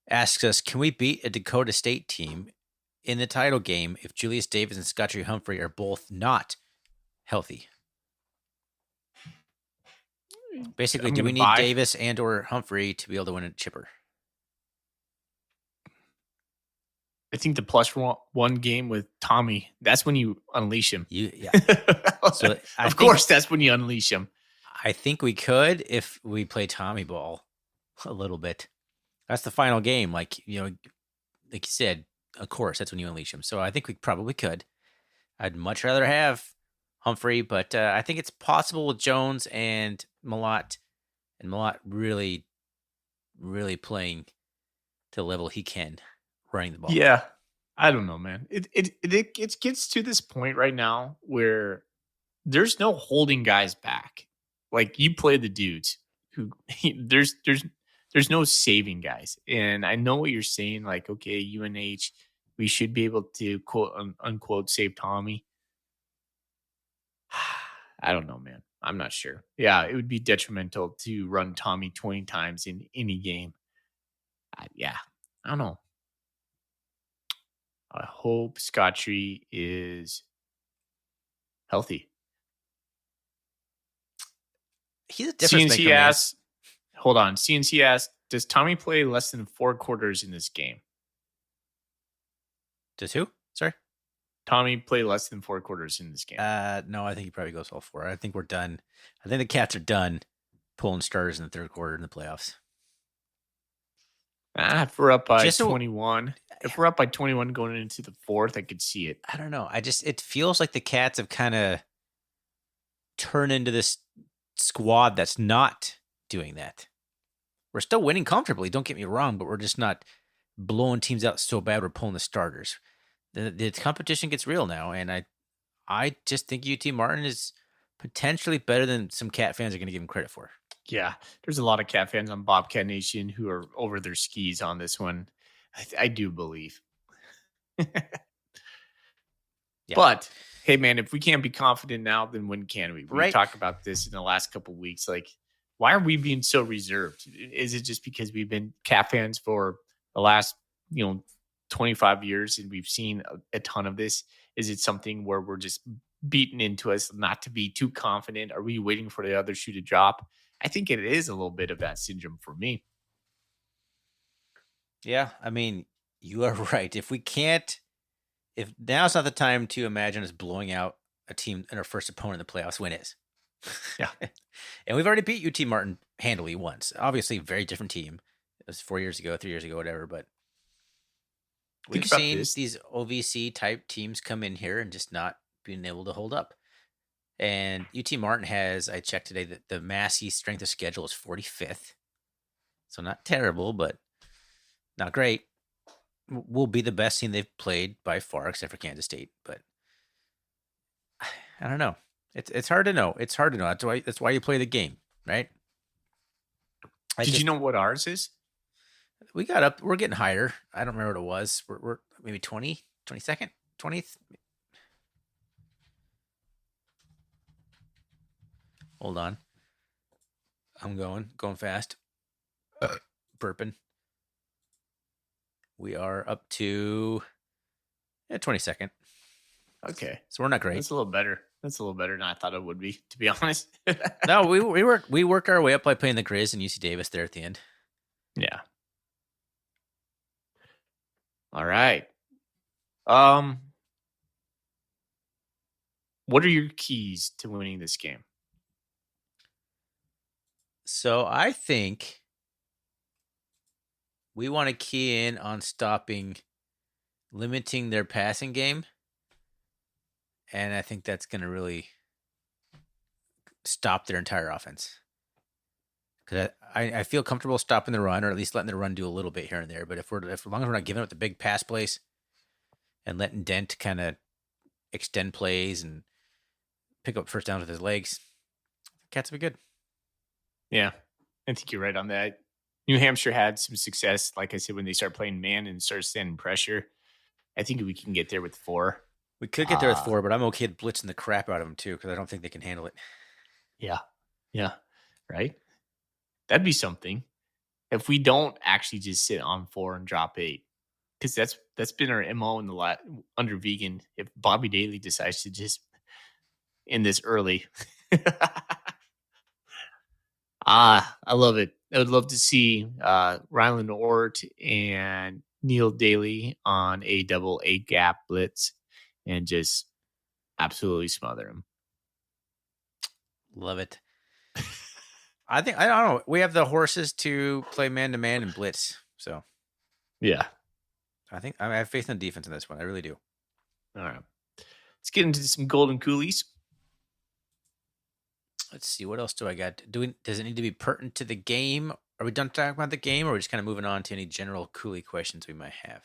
B: asks us, can we beat a Dakota State team in the title game if Julius Davis and Scotty Humphrey are both not healthy? Basically,
A: I'm
B: do we
A: gonna
B: need
A: buy.
B: Davis and or Humphrey to be able to win a chipper?
A: I think the +1 game with Tommy, that's when you unleash him.
B: Yeah.
A: So of course, that's when you unleash him.
B: I think we could if we play Tommy ball a little bit. That's the final game. Like you said, of course, that's when you unleash him. So I think we probably could. I'd much rather have Humphrey, but I think it's possible with Jones and Malott really, really playing to the level he can running the ball.
A: Yeah. I don't know, man. It gets to this point right now where there's no holding guys back. Like, you play the dudes who there's no saving guys. And I know what you're saying. Like, okay, UNH, we should be able to quote unquote save Tommy. I don't know, man. I'm not sure. Yeah, it would be detrimental to run Tommy 20 times in any game. Yeah, I don't know. I hope Scottree is healthy.
B: He's a difference
A: CNC
B: maker,
A: asks, hold on. CNC asks, does Tommy play less than 4 quarters in this game?
B: Does who? Sorry?
A: Tommy play less than 4 quarters in this game?
B: No, I think he probably goes all 4. I think we're done. I think the Cats are done pulling starters in the third quarter in the playoffs.
A: If we're up by 21, if we're up by 21 going into the fourth, I could see it.
B: I don't know. It feels like the Cats have kind of turned into this squad that's not doing that. We're still winning comfortably, don't get me wrong, but we're just not blowing teams out so bad we're pulling the starters. The competition gets real now, and I just think UT Martin is potentially better than some Cat fans are going to give him credit for.
A: Yeah, there's a lot of Cat fans on Bobcat Nation who are over their skis on this one. I do believe. Yeah. But hey, man, if we can't be confident now, then when can we? We talked about this in the last couple of weeks. Like, why are we being so reserved? Is it just because we've been Cat fans for the last 25 years and we've seen a ton of this? Is it something where we're just beaten into us not to be too confident? Are we waiting for the other shoe to drop? I think it is a little bit of that syndrome for me.
B: Yeah, I mean, you are right. If now's not the time to imagine us blowing out a team and our first opponent in the playoffs, when is?
A: Yeah.
B: And we've already beat UT Martin handily once. Obviously, a very different team. It was 4 years ago, 3 years ago, whatever. But we've seen these OVC type teams come in here and just not being able to hold up. And UT Martin has, I checked today, that the Massey strength of schedule is 45th. So not terrible, but not great. Will be the best team they've played by far, except for Kansas State. But I don't know. It's hard to know. It's hard to know. That's why you play the game, right?
A: Did you know what ours is?
B: We got up. We're getting higher. I don't remember what it was. We're maybe 22nd, 20th. Hold on. I'm going fast. Burping. We are up to 22nd.
A: Okay.
B: So we're not great.
A: That's a little better. That's a little better than I thought it would be, to be honest.
B: No, we worked our way up by playing the Grizz and UC Davis there at the end.
A: Yeah. All right. What are your keys to winning this game?
B: So I think we want to key in on limiting their passing game. And I think that's going to really stop their entire offense. Because I feel comfortable stopping the run, or at least letting the run do a little bit here and there. But as long as we're not giving up the big pass plays and letting Dent kind of extend plays and pick up first downs with his legs, Cats will be good.
A: Yeah, I think you're right on that. New Hampshire had some success, like I said, when they start playing man and start standing pressure. I think we can get there with 4.
B: We could get there with 4, but I'm okay blitzing the crap out of them too, because I don't think they can handle it.
A: Yeah. right? That'd be something. If we don't actually just sit on 4 and drop 8, because that's been our MO in the under vegan. If Bobby Daly decides to just end this early, I love it. I would love to see Ryland Ort and Neil Daly on a double 8 gap blitz and just absolutely smother him.
B: Love it. I don't know. We have the horses to play man to man and blitz. So
A: Yeah.
B: I have faith in the defense in this one. I really do.
A: All right. Let's get into some golden coolies.
B: Let's see. What else do I got? Does it need to be pertinent to the game? Are we done talking about the game, or are we just kind of moving on to any general coolie questions we might have?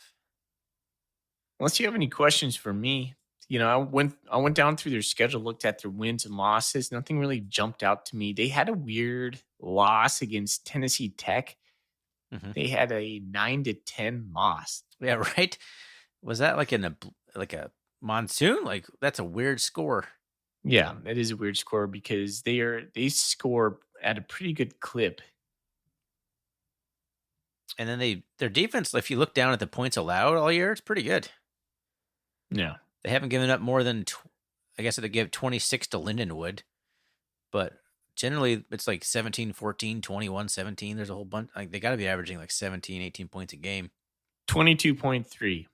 A: Unless you have any questions for me, I went down through their schedule, looked at their wins and losses. Nothing really jumped out to me. They had a weird loss against Tennessee Tech.
B: Mm-hmm.
A: They had a 9-10 loss.
B: Yeah, right. Was that like a monsoon? Like that's a weird score.
A: Yeah, that is a weird score because they score at a pretty good clip.
B: And then their defense, if you look down at the points allowed all year, it's pretty good.
A: Yeah.
B: They haven't given up more than, I guess they gave 26 to Lindenwood. But generally, it's like 17, 14, 21, 17. There's a whole bunch. Like they got to be averaging like 17, 18 points a game.
A: 22.3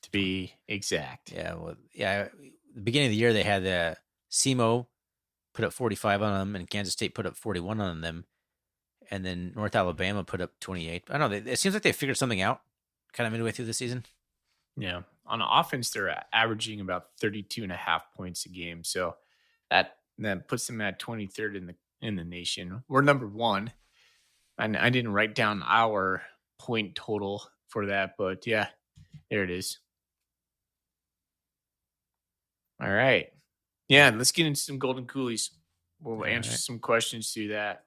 A: to be exact.
B: Yeah. Well, yeah. The beginning of the year, they had SEMO put up 45 on them, and Kansas State put up 41 on them. And then North Alabama put up 28. I don't know. It seems like they figured something out kind of midway through the season.
A: Yeah. On offense, they're averaging about 32.5 points a game. So that puts them at 23rd in the nation. We're number 1. And I didn't write down our point total for that, but yeah, there it is. All right. Yeah, let's get into some golden coolies. We'll answer some questions through that.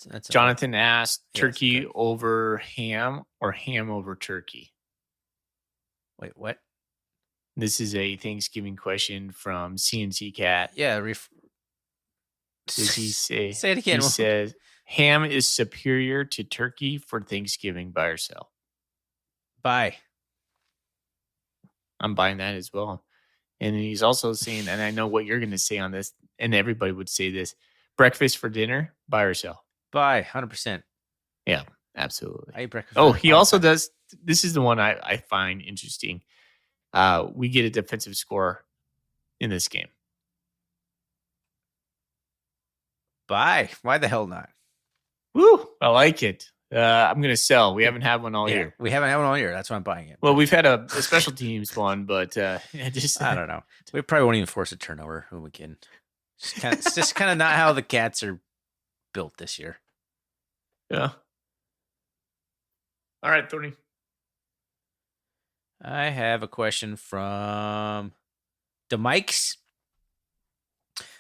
B: That's
A: Jonathan asked, turkey over ham or ham over turkey?
B: Wait, what?
A: This is a Thanksgiving question from CNC Cat.
B: Yeah.
A: Does he say?
B: Say it again.
A: He says, ham is superior to turkey for Thanksgiving. Buy or sell?
B: Buy.
A: I'm buying that as well. And he's also saying, and I know what you're going to say on this, and everybody would say this, breakfast for dinner, buy or sell?
B: Buy, 100%.
A: Yeah, absolutely.
B: I eat breakfast.
A: Oh, he also does. This is the one I find interesting. We get a defensive score in this game.
B: Buy. Why the hell not?
A: Woo! I like it. I'm going to sell. We haven't had one all year.
B: We haven't had one all year. That's why I'm buying it.
A: Well, we've had a special teams one, but
B: I don't know. We probably won't even force a turnover when we can. It's just kind of not how the Cats are built this year.
A: Yeah. All right, Thorny.
B: I have a question from the Mikes.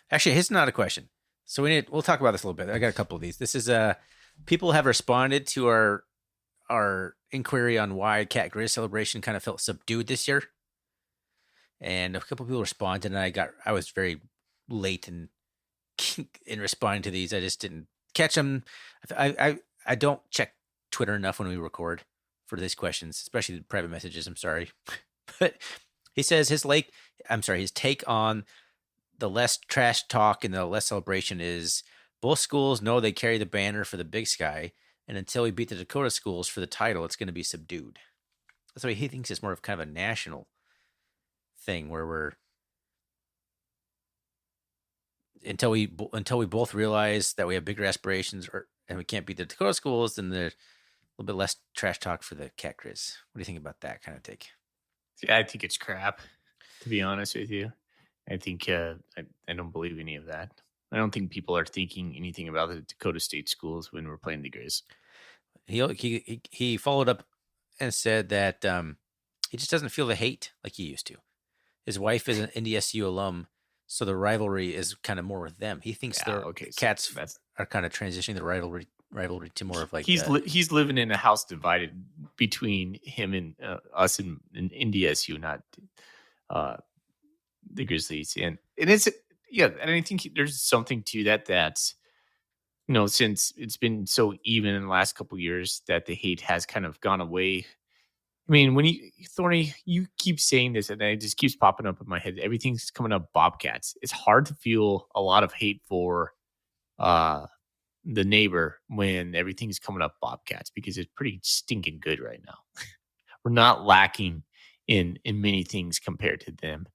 B: Actually, it's not a question. So we'll talk about this a little bit. I got a couple of these. This is people have responded to our inquiry on why Cat Grizz celebration kind of felt subdued this year. And a couple of people responded, and I was very late in responding to these. I just didn't catch them. I don't check Twitter enough when we record for these questions, especially the private messages. I'm sorry. But he says his take on the less trash talk and the less celebration is both schools know they carry the banner for the Big Sky, and until we beat the Dakota schools for the title, it's going to be subdued. That's why he thinks it's more of kind of a national thing where until we both realize that we have bigger aspirations and we can't beat the Dakota schools, then there's a little bit less trash talk for the Cat Grizz. What do you think about that kind of take?
A: Yeah, I think it's crap, to be honest with you. I think I don't believe any of that. I don't think people are thinking anything about the Dakota State schools when we're playing the Grizz.
B: He followed up and said that he just doesn't feel the hate like he used to. His wife is an NDSU alum, so the rivalry is kind of more with them. He thinks Cats are kind of transitioning the rivalry to more of like
A: he's living in a house divided between him and us and NDSU, the Grizzlies, and it's yeah, and I think there's something to that. That's since it's been so even in the last couple years, that the hate has kind of gone away. I mean, when Thorny, you keep saying this, and it just keeps popping up in my head. Everything's coming up Bobcats. It's hard to feel a lot of hate for uh the neighbor when everything's coming up Bobcats, because it's pretty stinking good right now. We're not lacking in many things compared to them.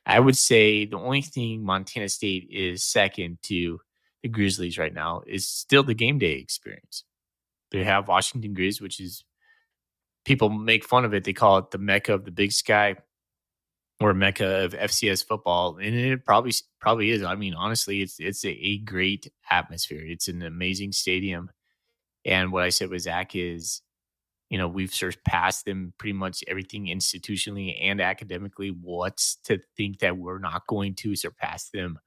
A: I would say the only thing Montana State is second to the Grizzlies right now is still the game day experience. They have Washington Grizz, which is, people make fun of it. They call it the Mecca of the Big Sky, or Mecca of FCS football, and it probably is. I mean, honestly, it's a great atmosphere. It's an amazing stadium, and what I said with Zach is, we've surpassed them pretty much everything institutionally and academically. What's to think that we're not going to surpass them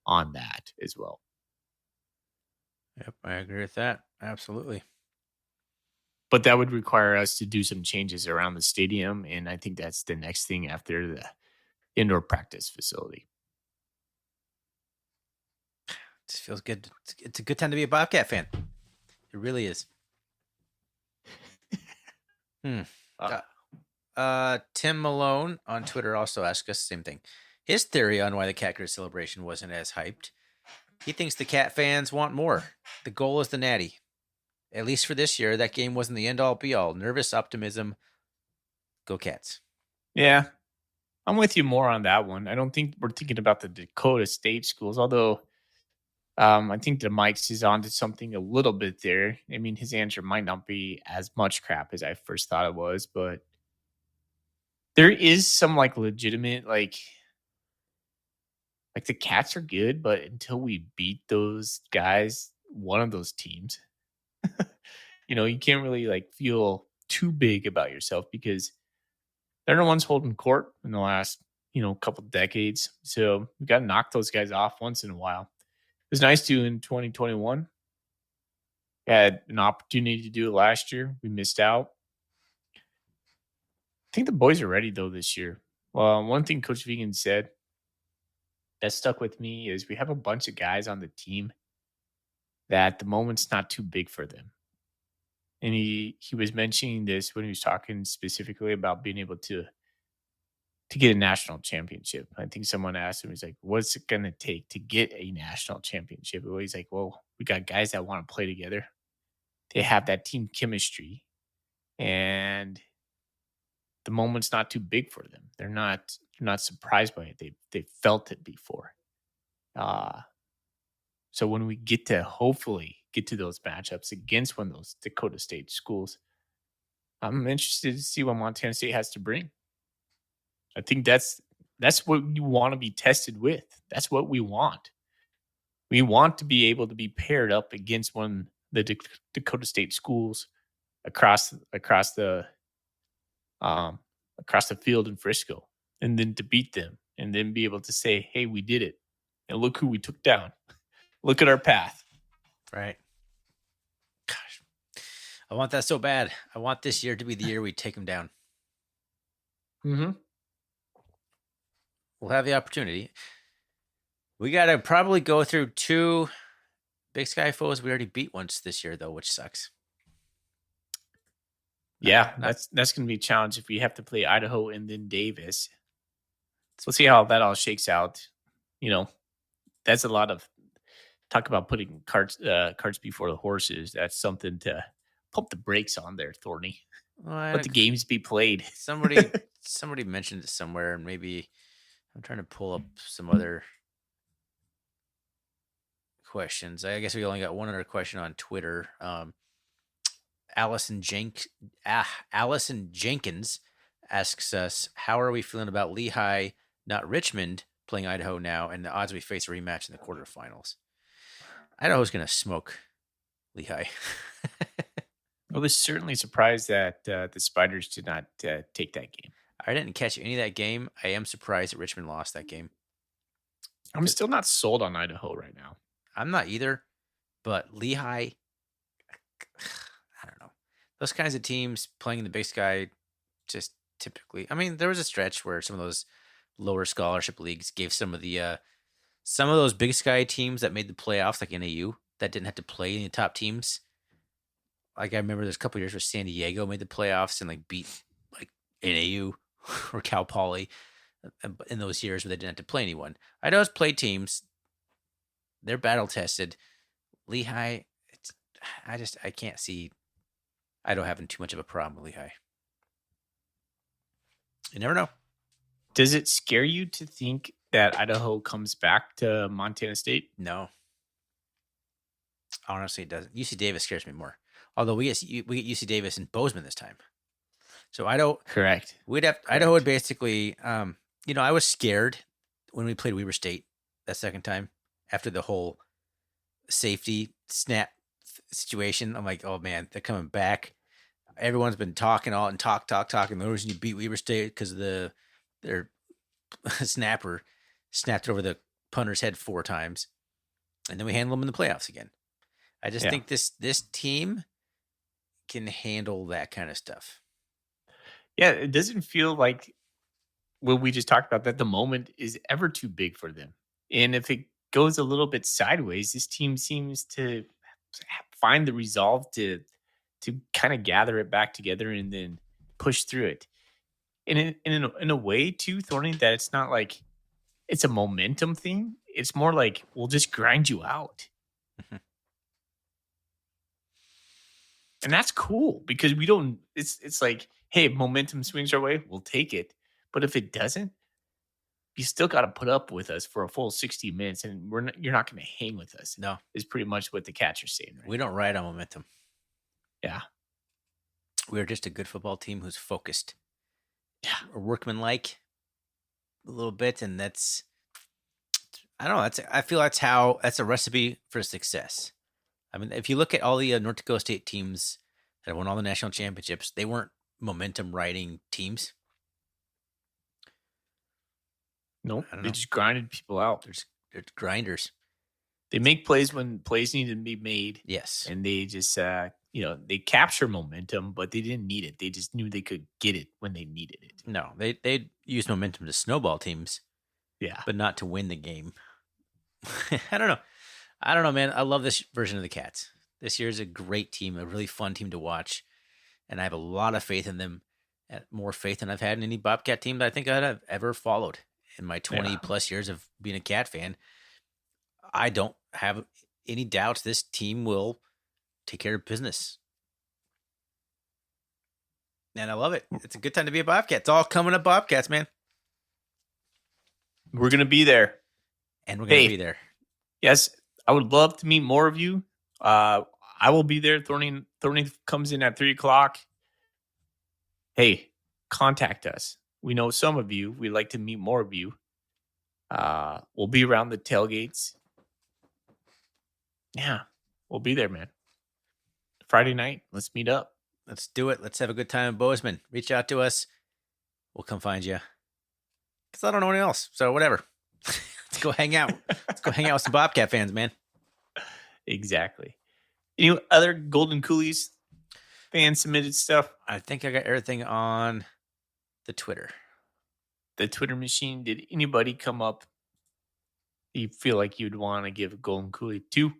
A: on that as well?
B: Yep, I agree with that. Absolutely.
A: But that would require us to do some changes around the stadium, and I think that's the next thing after the indoor practice facility.
B: Just feels good. It's a good time to be a Bobcat fan. It really is. Tim Malone on Twitter also asked us the same thing. His theory on why the Cat Grizz celebration wasn't as hyped. He thinks the Cat fans want more. The goal is the natty. At least for this year, that game wasn't the end-all be-all. Nervous optimism. Go Cats.
A: Yeah, I'm with you more on that one. I don't think we're thinking about the Dakota State schools, although I think the Mike's is onto something a little bit there. I mean, his answer might not be as much crap as I first thought it was, but there is some legitimate the Cats are good, but until we beat those guys, one of those teams, you can't really feel too big about yourself, because they're the ones holding court in the last couple decades. So we got to knock those guys off once in a while. It was nice to in 2021. Had an opportunity to do it last year. We missed out. I think the boys are ready though this year. Well, one thing Coach Vegan said that stuck with me is we have a bunch of guys on the team that the moment's not too big for them. And he was mentioning this when he was talking specifically about being able to get a national championship. I think someone asked him, he's like, what's it going to take to get a national championship? Well, he's like, well, we got guys that want to play together. They have that team chemistry, and the moment's not too big for them. They're not surprised by it. They've felt it before. So when we get to hopefully get to those matchups against one of those Dakota State schools, I'm interested to see what Montana State has to bring. I think that's what you want to be tested with. That's what we want. We want to be able to be paired up against one of the Dakota State schools across the field in Frisco, and then to beat them, and then be able to say, "Hey, we did it, and look who we took down. Look at our path."
B: Right. Gosh, I want that so bad. I want this year to be the year we take them down.
A: Mm-hmm.
B: We'll have the opportunity. We got to probably go through 2 Big Sky foes. We already beat once this year, though, which sucks.
A: Yeah, that's going to be a challenge if we have to play Idaho and then Davis. We'll see how that all shakes out. That's a lot of talk about putting carts before the horses. That's something to pump the brakes on there, Thorny. Let the games be played.
B: Somebody mentioned it somewhere, and maybe I'm trying to pull up some other questions. I guess we only got one other question on Twitter. Allison Jenkins asks us, how are we feeling about Lehigh, not Richmond, playing Idaho now, and the odds we face a rematch in the quarterfinals? Idaho's going to smoke Lehigh.
A: I was certainly surprised that the Spiders did not take that game.
B: I didn't catch any of that game. I am surprised that Richmond lost that game.
A: I'm still not sold on Idaho right now.
B: I'm not either, but Lehigh, I don't know. Those kinds of teams playing in the Big Sky just typically, I mean, there was a stretch where some of those lower scholarship leagues gave some of those Big Sky teams that made the playoffs, like NAU, that didn't have to play any top teams. Like I remember there's a couple years where San Diego made the playoffs and like beat like NAU or Cal Poly in those years where they didn't have to play anyone. Idaho's played teams. They're battle tested. Lehigh, I can't see Idaho having too much of a problem with Lehigh. You never know.
A: Does it scare you to think that Idaho comes back to Montana State?
B: No. Honestly, it doesn't. UC Davis scares me more. Although we get UC Davis in Bozeman this time. So Idaho,
A: Correct.
B: Idaho would basically, I was scared when we played Weber State that second time after the whole safety snap situation. I'm like, oh man, they're coming back. Everyone's been talking and talking. The reason you beat Weber State because of their snapper snapped it over the punter's head 4 times, and then we handle them in the playoffs again. I just think this team can handle that kind of stuff.
A: Yeah, it doesn't feel like what we just talked about, that the moment is ever too big for them. And if it goes a little bit sideways, this team seems to find the resolve to kind of gather it back together and then push through it. And in a way too, Thorny, that it's not like it's a momentum thing. It's more like we'll just grind you out. And that's cool because we don't, it's like, hey, momentum swings our way, we'll take it. But if it doesn't, you still got to put up with us for a full 60 minutes, and you're not going to hang with us.
B: No,
A: is pretty much what the catcher's saying. Right?
B: We don't ride on momentum.
A: Yeah,
B: we're just a good football team who's focused.
A: Yeah,
B: or workmanlike a little bit, and that's, I don't know. I feel that's a recipe for success. I mean, if you look at all the North Dakota State teams that won all the national championships, they weren't momentum riding teams.
A: Nope, they just grinded people out.
B: They're grinders.
A: They make plays when plays need to be made.
B: Yes.
A: And they just, they capture momentum, but they didn't need it. They just knew they could get it when they needed it.
B: No, they use momentum to snowball teams.
A: Yeah.
B: But not to win the game. I don't know, man. I love this version of the Cats. This year is a great team, a really fun team to watch. And I have a lot of faith in them, more faith than I've had in any Bobcat team that I think I've ever followed in my 20 plus years of being a Cat fan. I don't have any doubts this team will take care of business. And I love it. It's a good time to be a Bobcat. It's all coming up Bobcats, man.
A: We're going to be there.
B: And we're going to be there.
A: Yes, I would love to meet more of you. I will be there. Thorny comes in at 3:00. Hey, contact us. We know some of you. We'd like to meet more of you. We'll be around the tailgates. Yeah, we'll be there, man. Friday night, let's meet up.
B: Let's do it. Let's have a good time in Bozeman. Reach out to us. We'll come find you. Because I don't know anyone else. So whatever. Let's go hang out. Let's go hang out with some Bobcat fans, man.
A: Exactly. Any other Golden Coolies fan submitted stuff?
B: I think I got everything on the Twitter.
A: The Twitter machine. Did anybody come up you feel like you'd want to give a Golden Coolie to?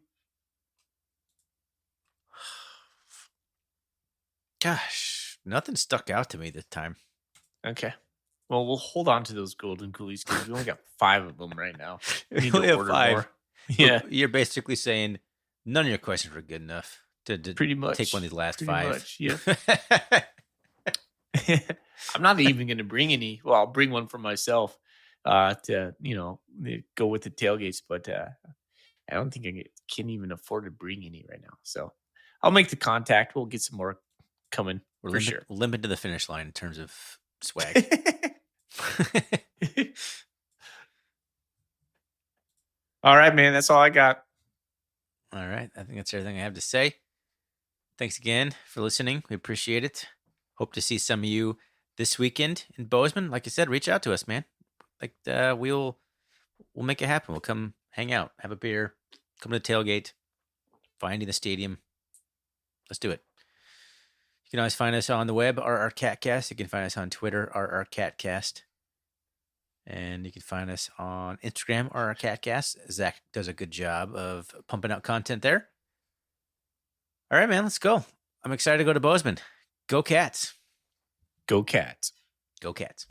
B: Gosh, nothing stuck out to me this time.
A: Okay. Well, we'll hold on to those Golden Coolies because we only got 5 of them right now.
B: We only have 5. More.
A: Yeah.
B: You're basically saying none of your questions were good enough to
A: pretty much
B: take one of these last
A: pretty
B: 5.
A: Much, yeah. I'm not even going to bring any. Well, I'll bring one for myself to, go with the tailgates. But I don't think I can even afford to bring any right now. So I'll make the contact. We'll get some more coming. We're sure.
B: Limit to the finish line in terms of swag.
A: All right, man. That's all I got.
B: All right. I think that's everything I have to say. Thanks again for listening. We appreciate it. Hope to see some of you this weekend in Bozeman. Like I said, reach out to us, man. Like we'll make it happen. We'll come hang out, have a beer, come to the tailgate, find you in the stadium. Let's do it. You can always find us on the web, RnR Catcast. You can find us on Twitter, RnR Catcast. And you can find us on Instagram or our CatCast. Zach does a good job of pumping out content there. All right, man, let's go. I'm excited to go to Bozeman. Go Cats.
A: Go Cats.
B: Go Cats.